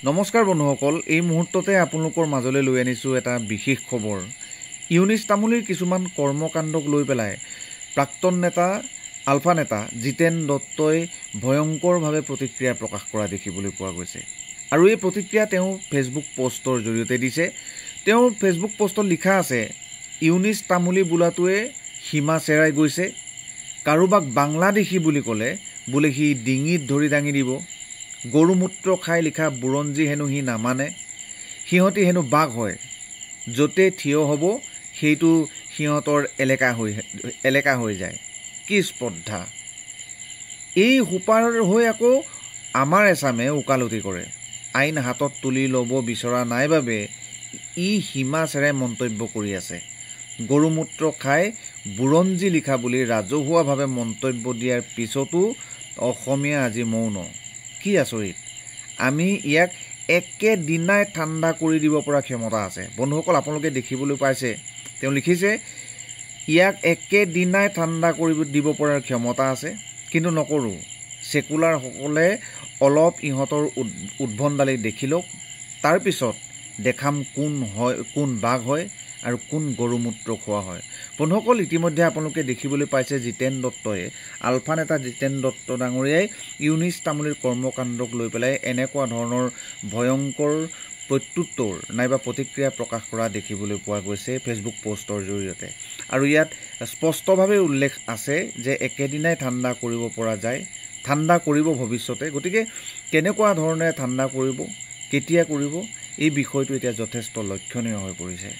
নমস্কাৰ বন্ধুসকল, এই মুহূৰ্ততে আপোনালোকৰ মাজলৈ লৈ আনিছোঁ এটা বিশেষ খবৰ। ইউনিছ তামুলীৰ কিছুমান কৰ্মকাণ্ডক লৈ পেলাই প্ৰাক্তন নেতা আলফা নেতা জিতেন দত্তই ভয়ংকৰভাৱে প্ৰতিক্ৰিয়া প্ৰকাশ কৰা দেখিবলৈ পোৱা গৈছে। আৰু এই প্ৰতিক্ৰিয়া তেওঁ ফেচবুক পোষ্টৰ জৰিয়তে দিছে। তেওঁৰ ফেচবুক পোষ্টত লিখা আছে, ইউনিছ তামুলী বোলাটোৱে সীমা চেৰাই গৈছে। কাৰোবাক বাংলাদেশী বুলি ক'লে বোলে সি ডিঙিত ধৰি দাঙি দিব। গৰুমূত্ৰ খাই লিখা বুৰঞ্জী হেনো সি নামানে। সিহঁতি হেনো বাঘ হয়, য'তে থিয় হ'ব সেইটো সিহঁতৰ এলেকা হৈ যায়। কি স্পৰ্ধা! এই সোপাৰ হৈ আকৌ আমাৰ এচামে ওকালতি কৰে। আইন হাতত তুলি ল'ব বিচৰা নাই বাবে ই সীমা চেৰাই মন্তব্য কৰি আছে। গৰুমূত্ৰ খাই বুৰঞ্জী লিখা বুলি ৰাজহুৱাভাৱে মন্তব্য দিয়াৰ পিছতো অসমীয়া আজি মৌন। কি আচৰিত! আমি ইয়াক একেদিনাই ঠাণ্ডা কৰি দিব পৰা ক্ষমতা আছে। বন্ধুসকল, আপোনালোকে দেখিবলৈ পাইছে, তেওঁ লিখিছে ইয়াক একেদিনাই ঠাণ্ডা কৰি দিব পৰাৰ ক্ষমতা আছে, কিন্তু নকৰোঁ। ছেকুলাৰসকলে অলপ ইহঁতৰ উদ্ভণ্ডালি দেখি লওক, তাৰপিছত দেখাম কোন বাঘ হয় আৰু কোন গৰুমূত্ৰ খোৱা হয়। বন্ধুসকল, ইতিমধ্যে আপোনালোকে দেখিবলৈ পাইছে জিতেন দত্তই, আলফা নেতা জিতেন দত্ত ডাঙৰীয়াই ইউনিছ তামুলীৰ কৰ্মকাণ্ডক লৈ পেলাই এনেকুৱা ধৰণৰ ভয়ংকৰ প্ৰত্যুত্তৰ নাইবা প্ৰতিক্ৰিয়া প্ৰকাশ কৰা দেখিবলৈ পোৱা গৈছে ফেচবুক পোষ্টৰ জৰিয়তে। আৰু ইয়াত স্পষ্টভাৱে উল্লেখ আছে যে একেদিনাই ঠাণ্ডা কৰিব পৰা যায়, ঠাণ্ডা কৰিব ভৱিষ্যতে। গতিকে কেনেকুৱা ধৰণে ঠাণ্ডা কৰিব, কেতিয়া কৰিব, এই বিষয়টো এতিয়া যথেষ্ট লক্ষণীয় হৈ পৰিছে।